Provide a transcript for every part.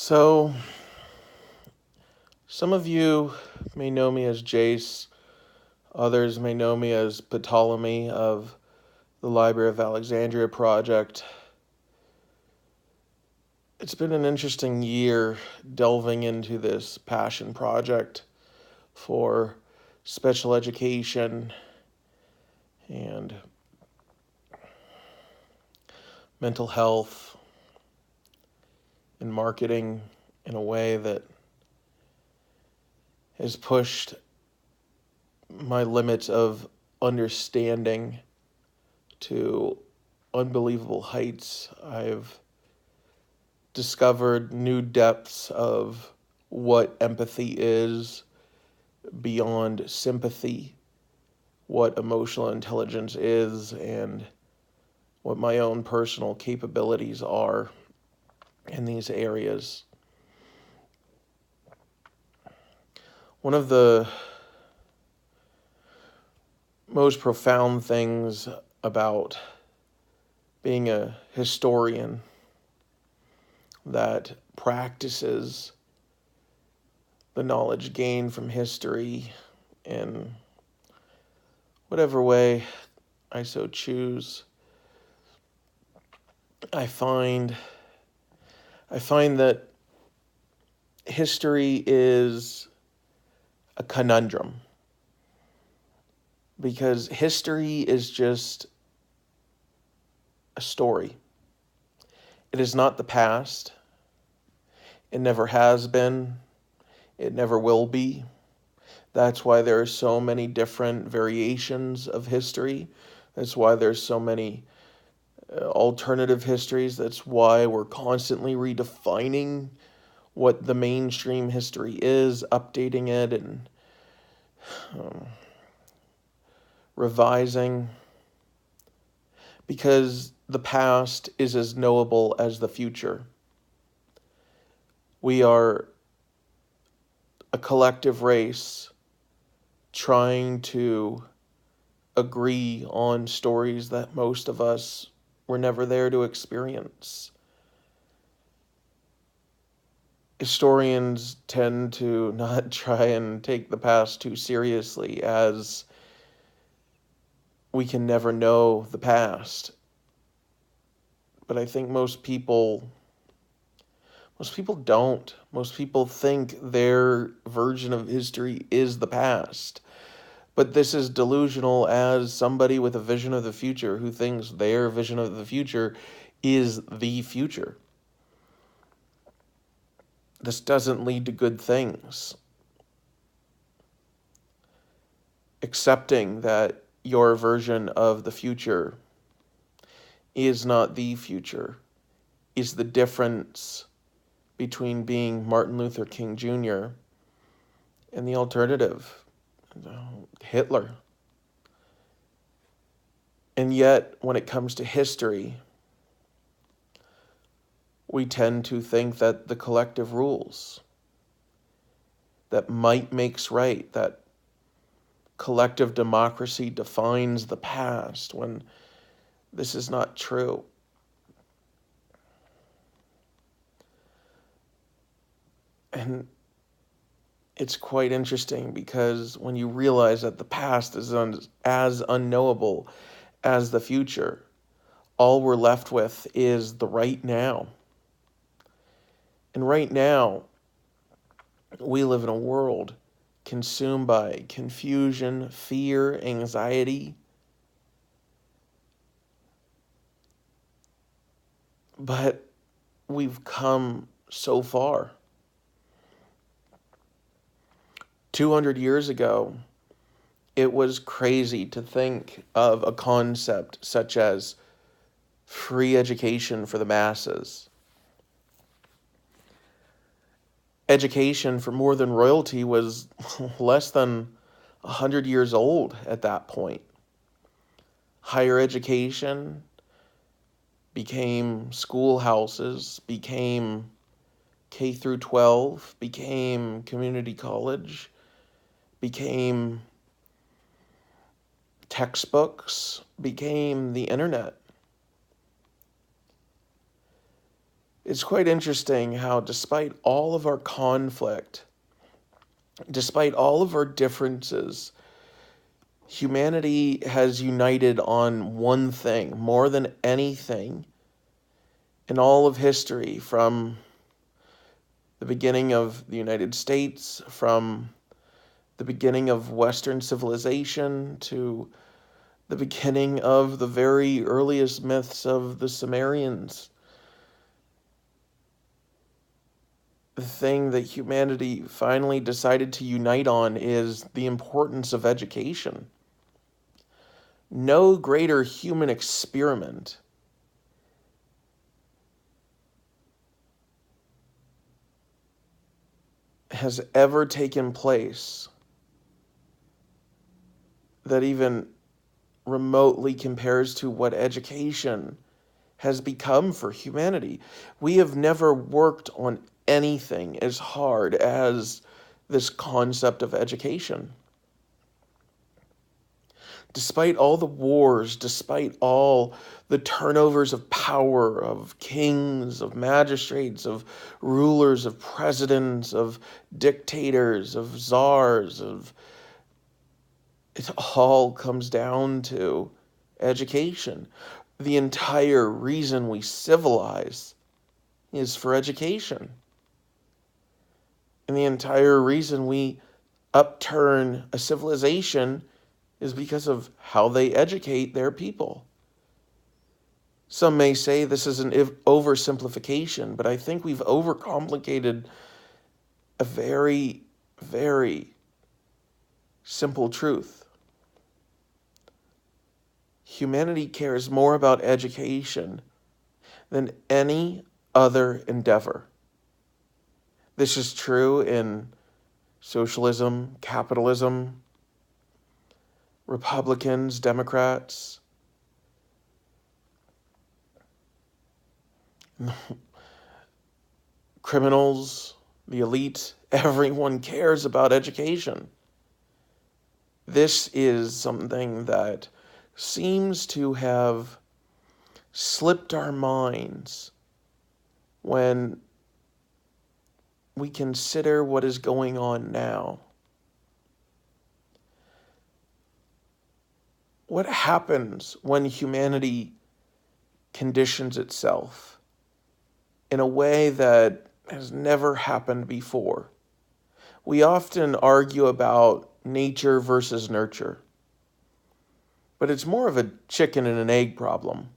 So, some of you may know me as Jace, others may know me as Ptolemy of the Library of Alexandria project. It's been an interesting year delving into this passion project for special education and mental health and marketing in a way that has pushed my limits of understanding to unbelievable heights. I've discovered new depths of what empathy is beyond sympathy, what emotional intelligence is, and what my own personal capabilities are in these areas. One of the most profound things about being a historian that practices the knowledge gained from history in whatever way I so choose, I find that history is a conundrum, because history is just a story. It is not the past. It never has been. It never will be. That's why there are so many different variations of history. That's why there's so many alternative histories. That's why we're constantly redefining what the mainstream history is, updating it and um, revising, because the past is as knowable as the future. We are a collective race trying to agree on stories that most of us were never there to experience. Historians tend to not try and take the past too seriously, as we can never know the past. But I think most people don't. Most people think their version of history is the past. But this is delusional as somebody with a vision of the future who thinks their vision of the future is the future. This doesn't lead to good things. Accepting that your version of the future is not the future is the difference between being Martin Luther King Jr. and the alternative, Hitler. And yet, when it comes to history, we tend to think that the collective rules, that might makes right, that collective democracy defines the past, when this is not true. And it's quite interesting, because when you realize that the past is as unknowable as the future, all we're left with is the right now. And right now, we live in a world consumed by confusion, fear, anxiety. But we've come so far. 200 years ago, it was crazy to think of a concept such as free education for the masses. Education for more than royalty was less than 100 years old at that point. Higher education became schoolhouses, became K through 12, became community college, became textbooks, became the internet. It's quite interesting how, despite all of our conflict, despite all of our differences, humanity has united on one thing more than anything in all of history, from the beginning of the United States, from the beginning of Western civilization to the beginning of the very earliest myths of the Sumerians. The thing that humanity finally decided to unite on is the importance of education. No greater human experiment has ever taken place that even remotely compares to what education has become for humanity. We have never worked on anything as hard as this concept of education. Despite all the wars, despite all the turnovers of power, of kings, of magistrates, of rulers, of presidents, of dictators, of czars, it all comes down to education. The entire reason we civilize is for education. And the entire reason we upturn a civilization is because of how they educate their people. Some may say this is an oversimplification, but I think we've overcomplicated a very, very simple truth. Humanity cares more about education than any other endeavor. This is true in socialism, capitalism, Republicans, Democrats. Criminals, the elite, everyone cares about education. This is something that seems to have slipped our minds when we consider what is going on now. What happens when humanity conditions itself in a way that has never happened before? We often argue about nature versus nurture, but it's more of a chicken and an egg problem.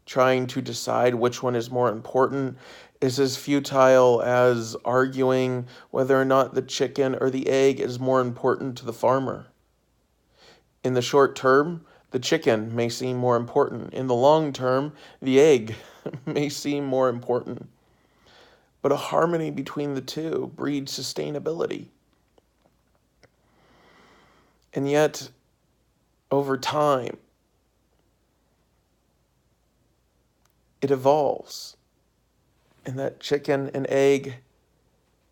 Trying to decide which one is more important is as futile as arguing whether or not the chicken or the egg is more important to the farmer. In the short term, the chicken may seem more important. In the long term, the egg may seem more important. But a harmony between the two breeds sustainability. And yet, over time, it evolves. And that chicken and egg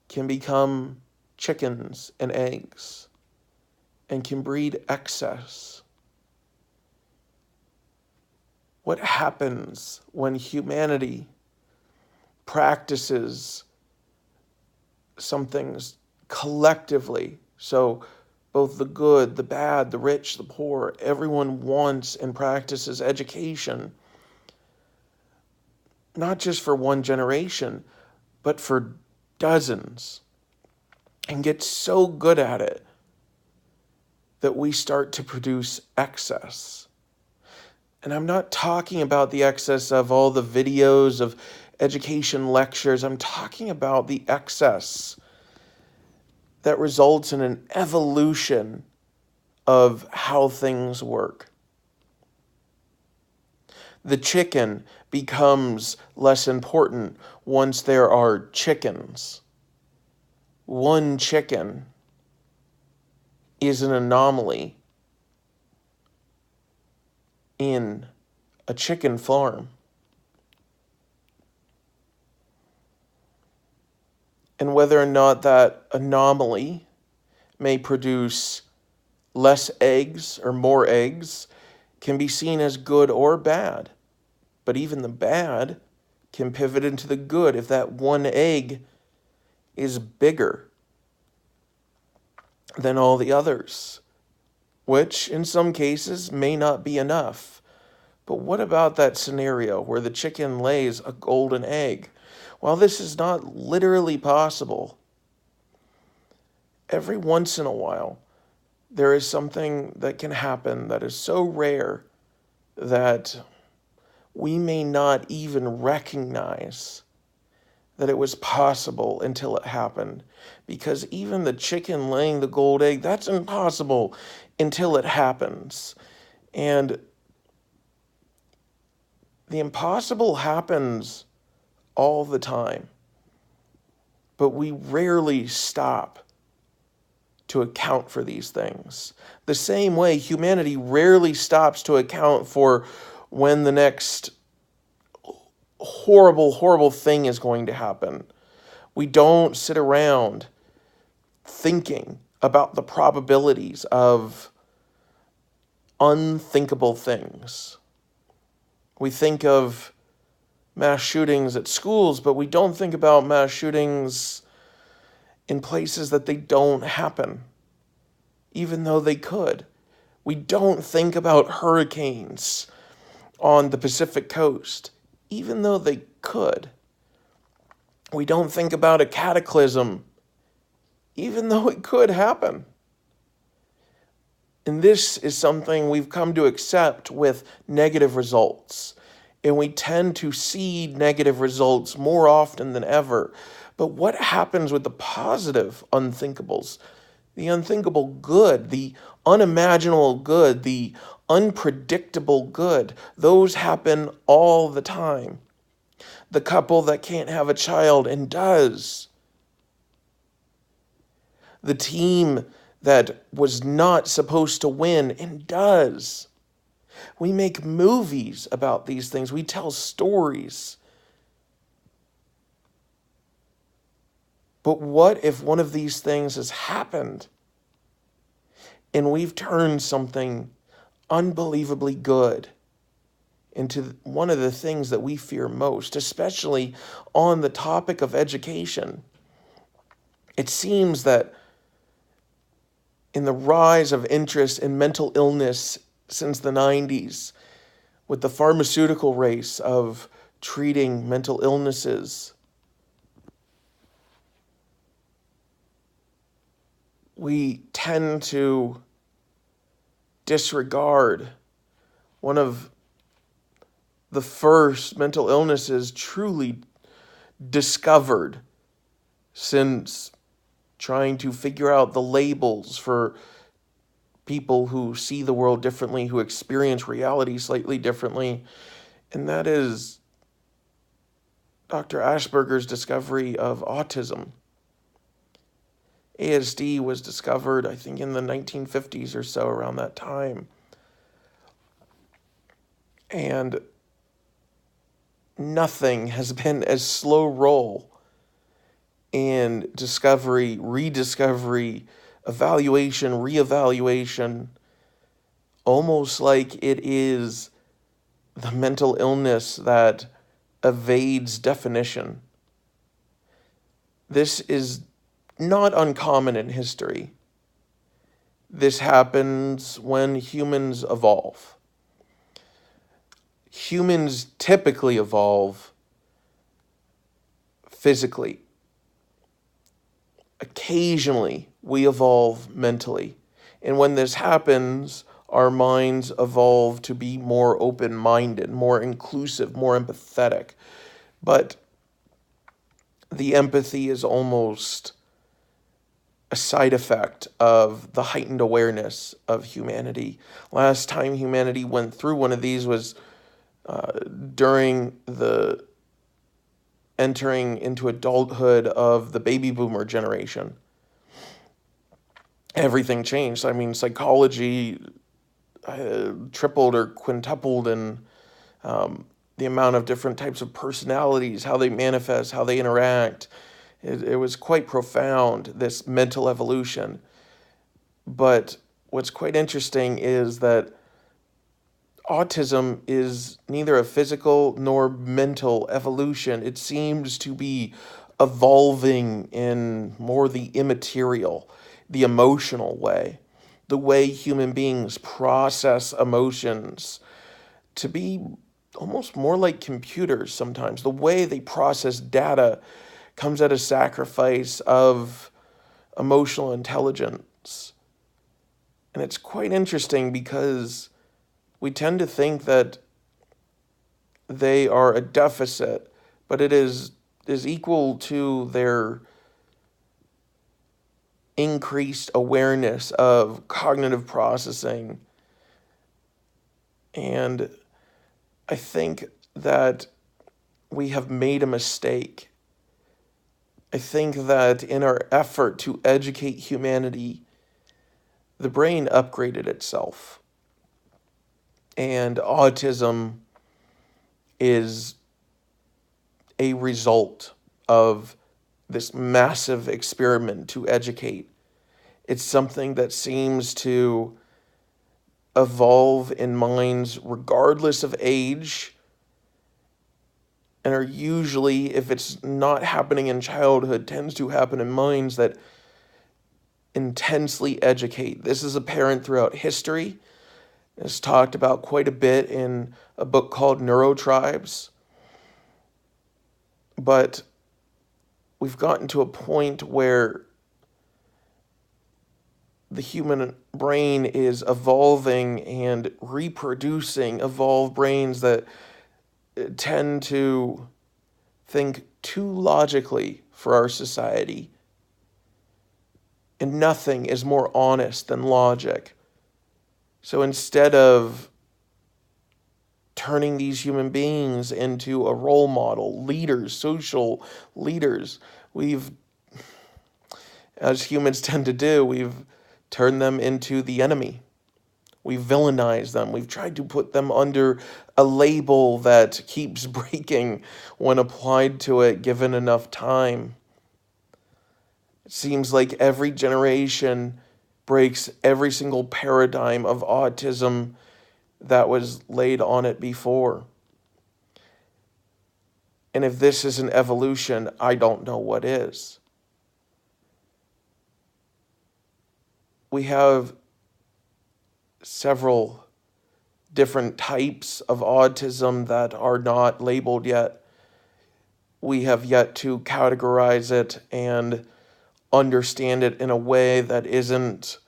can become chickens and eggs and can breed excess. What happens when humanity practices some things collectively? So both the good, the bad, the rich, the poor, everyone wants and practices education, not just for one generation, but for dozens, and get so good at it that we start to produce excess. And I'm not talking about the excess of all the videos of education lectures. I'm talking about the excess that results in an evolution of how things work. The chicken becomes less important once there are chickens. One chicken is an anomaly in a chicken farm. And whether or not that anomaly may produce less eggs or more eggs can be seen as good or bad. But even the bad can pivot into the good if that one egg is bigger than all the others, which in some cases may not be enough. But what about that scenario where the chicken lays a golden egg? While this is not literally possible, every once in a while, there is something that can happen that is so rare that we may not even recognize that it was possible until it happened. Because even the chicken laying the gold egg, that's impossible until it happens. And the impossible happens all the time, but we rarely stop to account for these things. The same way humanity rarely stops to account for when the next horrible, horrible thing is going to happen. We don't sit around thinking about the probabilities of unthinkable things. We think of mass shootings at schools, but we don't think about mass shootings in places that they don't happen, even though they could. We don't think about hurricanes on the Pacific coast, even though they could. We don't think about a cataclysm, even though it could happen. And this is something we've come to accept with negative results. And we tend to see negative results more often than ever. But what happens with the positive unthinkables? The unthinkable good, the unimaginable good, the unpredictable good, those happen all the time. The couple that can't have a child and does. The team that was not supposed to win and does. We make movies about these things. We tell stories. But what if one of these things has happened and we've turned something unbelievably good into one of the things that we fear most, especially on the topic of education? It seems that in the rise of interest in mental illness since the 90s, with the pharmaceutical race of treating mental illnesses, we tend to disregard one of the first mental illnesses truly discovered since trying to figure out the labels for people who see the world differently, who experience reality slightly differently. And that is Dr. Asperger's discovery of autism. ASD was discovered, I think, in the 1950s or so, around that time. And nothing has been as slow roll in discovery, rediscovery, evaluation, reevaluation, almost like it is the mental illness that evades definition. This is not uncommon in history. This happens when humans evolve. Humans typically evolve physically. Occasionally, we evolve mentally. And when this happens, our minds evolve to be more open-minded, more inclusive, more empathetic. But the empathy is almost a side effect of the heightened awareness of humanity. Last time humanity went through one of these was during the entering into adulthood of the baby boomer generation. Everything changed. I mean, psychology tripled or quintupled in the amount of different types of personalities, how they manifest, how they interact. It was quite profound, this mental evolution. But what's quite interesting is that autism is neither a physical nor mental evolution. It seems to be evolving in more the immaterial, the emotional way, the way human beings process emotions to be almost more like computers sometimes. The way they process data comes at a sacrifice of emotional intelligence. And it's quite interesting because we tend to think that they are a deficit, but it is equal to their increased awareness of cognitive processing. And I think that we have made a mistake. I think that in our effort to educate humanity, the brain upgraded itself. And autism is a result of this massive experiment to educate. It's something that seems to evolve in minds regardless of age, and are usually, if it's not happening in childhood, tends to happen in minds that intensely educate. This is apparent throughout history. It's talked about quite a bit in a book called Neurotribes. But we've gotten to a point where the human brain is evolving and reproducing evolved brains that tend to think too logically for our society. And nothing is more honest than logic. So instead of turning these human beings into a role model, leaders, social leaders, we've, as humans tend to do, we've turned them into the enemy. We've villainized them. We've tried to put them under a label that keeps breaking when applied to it, given enough time. It seems like every generation breaks every single paradigm of autism that was laid on it before. And if this is an evolution, I don't know what is. We have several different types of autism that are not labeled yet. We have yet to categorize it and understand it in a way that isn't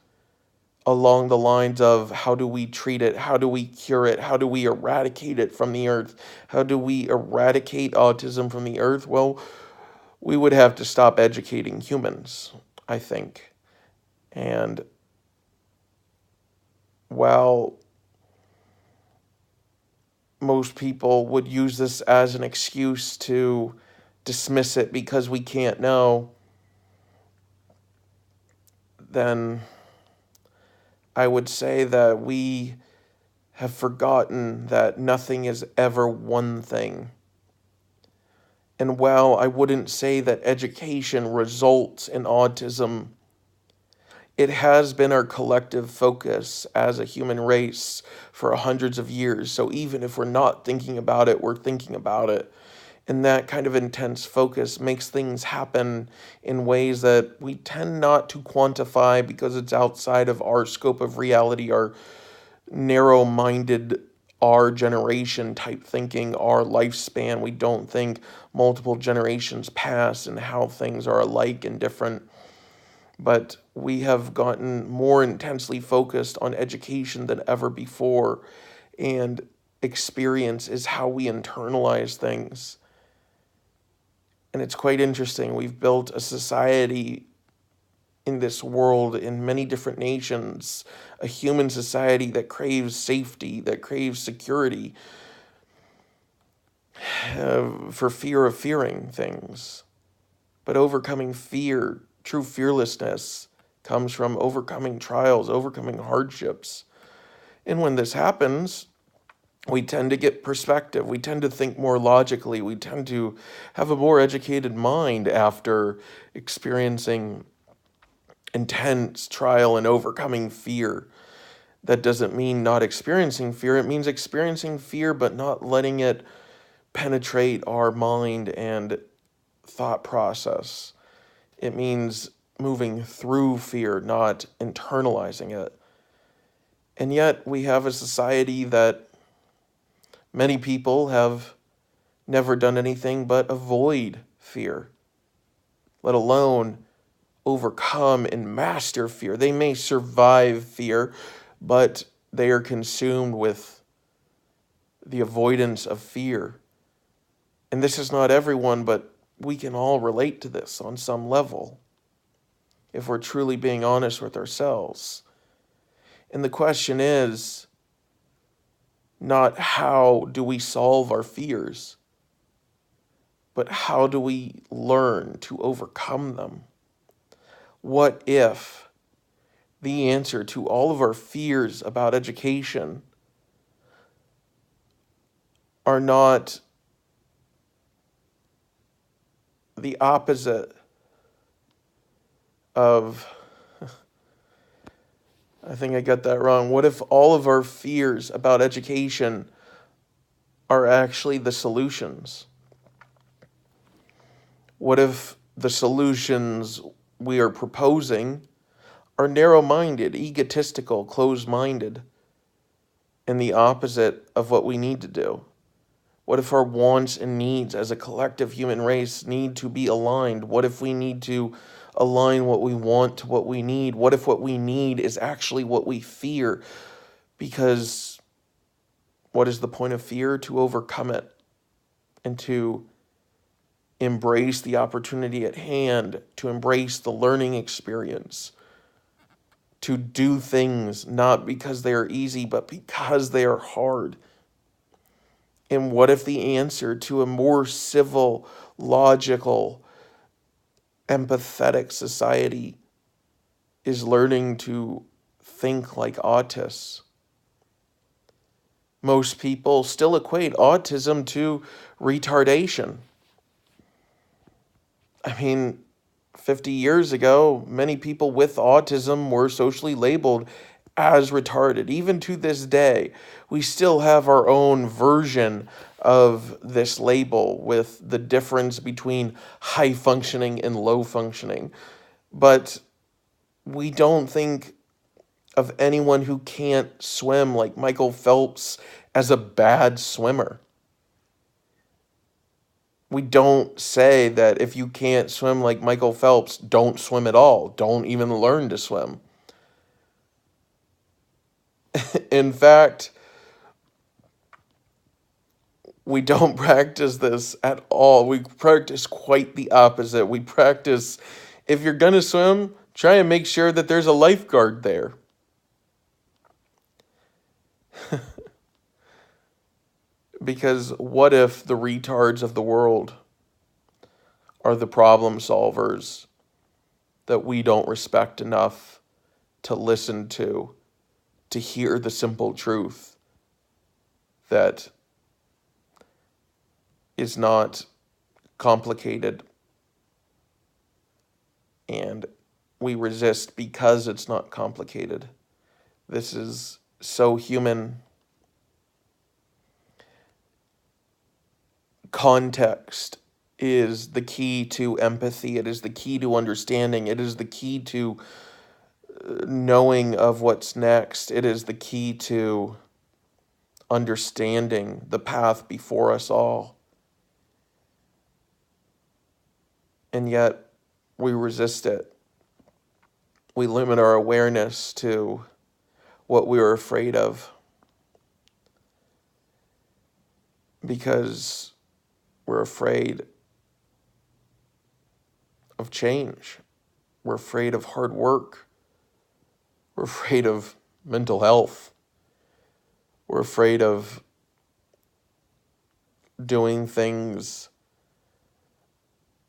along the lines of how do we treat it, how do we cure it, how do we eradicate it from the earth, how do we eradicate autism from the earth? Well, we would have to stop educating humans, I think. And while most people would use this as an excuse to dismiss it because we can't know, then I would say that we have forgotten that nothing is ever one thing. And while I wouldn't say that education results in autism, it has been our collective focus as a human race for hundreds of years. So even if we're not thinking about it, we're thinking about it. And that kind of intense focus makes things happen in ways that we tend not to quantify because it's outside of our scope of reality, our narrow-minded, our generation type thinking, our lifespan. We don't think multiple generations pass and how things are alike and different. But we have gotten more intensely focused on education than ever before. And experience is how we internalize things. And it's quite interesting. We've built a society in this world, in many different nations, a human society that craves safety, that craves security, for fear of fearing things. But overcoming fear, true fearlessness, comes from overcoming trials, overcoming hardships. And when this happens, we tend to get perspective. We tend to think more logically. We tend to have a more educated mind after experiencing intense trial and overcoming fear. That doesn't mean not experiencing fear. It means experiencing fear, but not letting it penetrate our mind and thought process. It means moving through fear, not internalizing it. And yet, we have a society that many people have never done anything but avoid fear, let alone overcome and master fear. They may survive fear, but they are consumed with the avoidance of fear. And this is not everyone, but we can all relate to this on some level if we're truly being honest with ourselves. And the question is not how do we solve our fears, but how do we learn to overcome them? What if the answer to all of our fears about education are not the opposite of, I think I got that wrong. What if all of our fears about education are actually the solutions? What if the solutions we are proposing are narrow-minded, egotistical, closed-minded, and the opposite of what we need to do? What if our wants and needs as a collective human race need to be aligned? What if we need to align what we want to what we need? What if what we need is actually what we fear? Because what is the point of fear? To overcome it and to embrace the opportunity at hand, to embrace the learning experience, to do things not because they are easy, but because they are hard. And what if the answer to a more civil, logical, empathetic society is learning to think like autists? Most people still equate autism to retardation. I mean, 50 years ago, many people with autism were socially labeled as retarded. Even to this day, we still have our own version of this label with the difference between high functioning and low functioning. But we don't think of anyone who can't swim like Michael Phelps as a bad swimmer. We don't say that if you can't swim like Michael Phelps, don't swim at all. Don't even learn to swim. In fact, we don't practice this at all. We practice quite the opposite. We practice, if you're going to swim, try and make sure that there's a lifeguard there. Because what if the retards of the world are the problem solvers that we don't respect enough to listen to hear the simple truth that is not complicated, and we resist because it's not complicated. This is so human. Context is the key to empathy. It is the key to understanding. It is the key to knowing of what's next. It is the key to understanding the path before us all. And yet, we resist it. We limit our awareness to what we are afraid of because we're afraid of change. We're afraid of hard work. We're afraid of mental health. We're afraid of doing things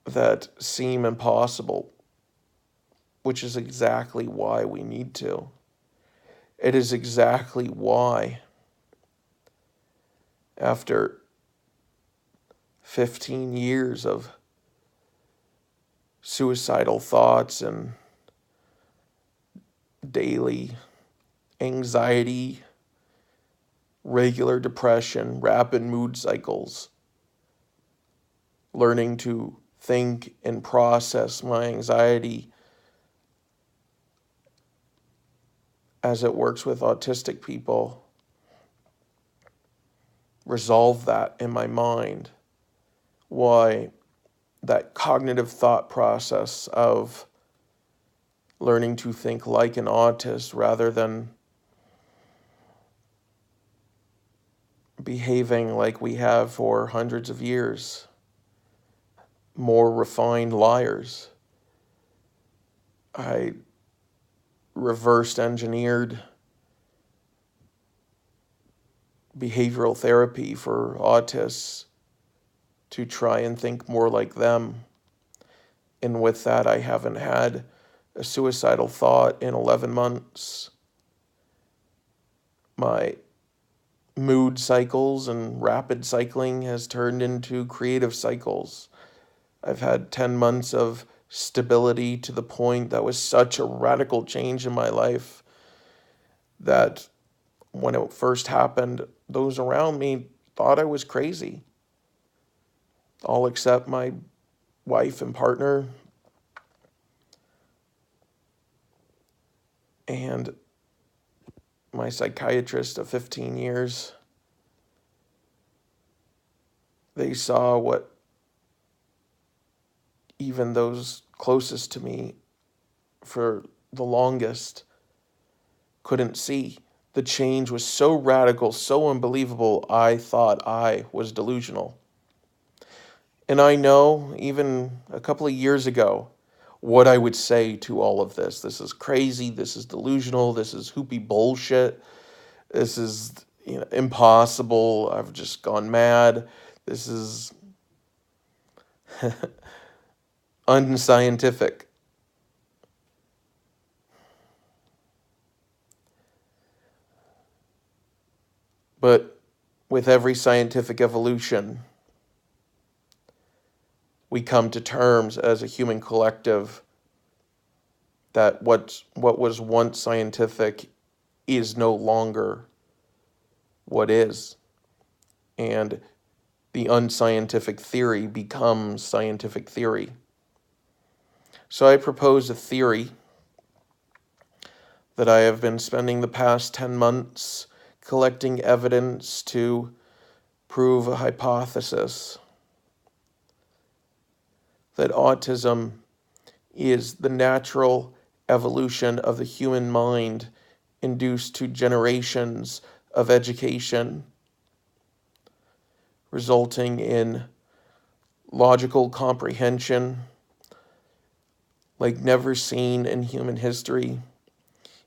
that seem impossible, which is exactly why we need to. It is exactly why, after 15 years of suicidal thoughts and daily anxiety, regular depression, rapid mood cycles, learning to think and process my anxiety as it works with autistic people, resolve that in my mind. Why that cognitive thought process of learning to think like an autist rather than behaving like we have for hundreds of years, more refined liars. I reversed engineered behavioral therapy for autists to try and think more like them. And with that, I haven't had a suicidal thought in 11 months. My mood cycles and rapid cycling has turned into creative cycles. I've had 10 months of stability to the point that was such a radical change in my life that when it first happened, those around me thought I was crazy. All except my wife and partner and my psychiatrist of 15 years. They saw what even those closest to me for the longest couldn't see. The change was so radical, so unbelievable, I thought I was delusional. And I know, even a couple of years ago, what I would say to all of this. This is crazy, this is delusional, this is hoopy bullshit, this is impossible, I've just gone mad, this is unscientific. But with every scientific evolution, we come to terms as a human collective that what was once scientific is no longer what is. And the unscientific theory becomes scientific theory. So I propose a theory that I have been spending the past 10 months collecting evidence to prove a hypothesis that autism is the natural evolution of the human mind induced to generations of education, resulting in logical comprehension like never seen in human history,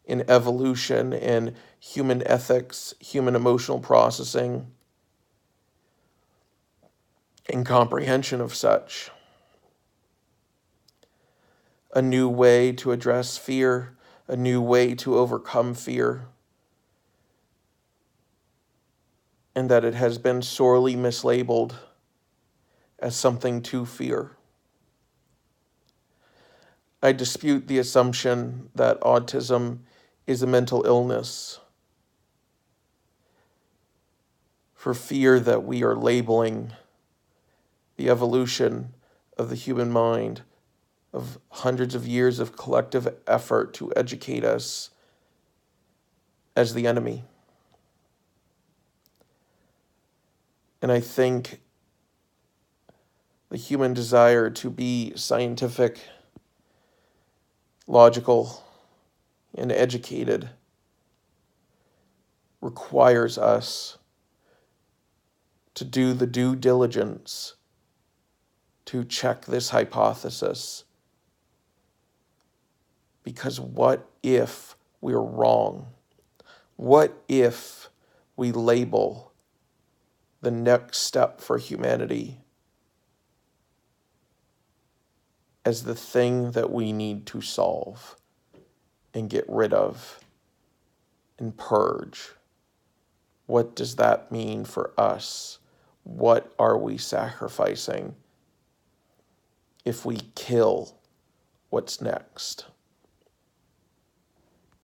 in evolution, in human ethics, human emotional processing, and comprehension of such. A new way to address fear, a new way to overcome fear, and that it has been sorely mislabeled as something to fear. I dispute the assumption that autism is a mental illness for fear that we are labeling the evolution of the human mind of hundreds of years of collective effort to educate us as the enemy. And I think the human desire to be scientific, logical, and educated requires us to do the due diligence to check this hypothesis. Because what if we're wrong? What if we label the next step for humanity as the thing that we need to solve and get rid of and purge? What does that mean for us? What are we sacrificing if we kill what's next?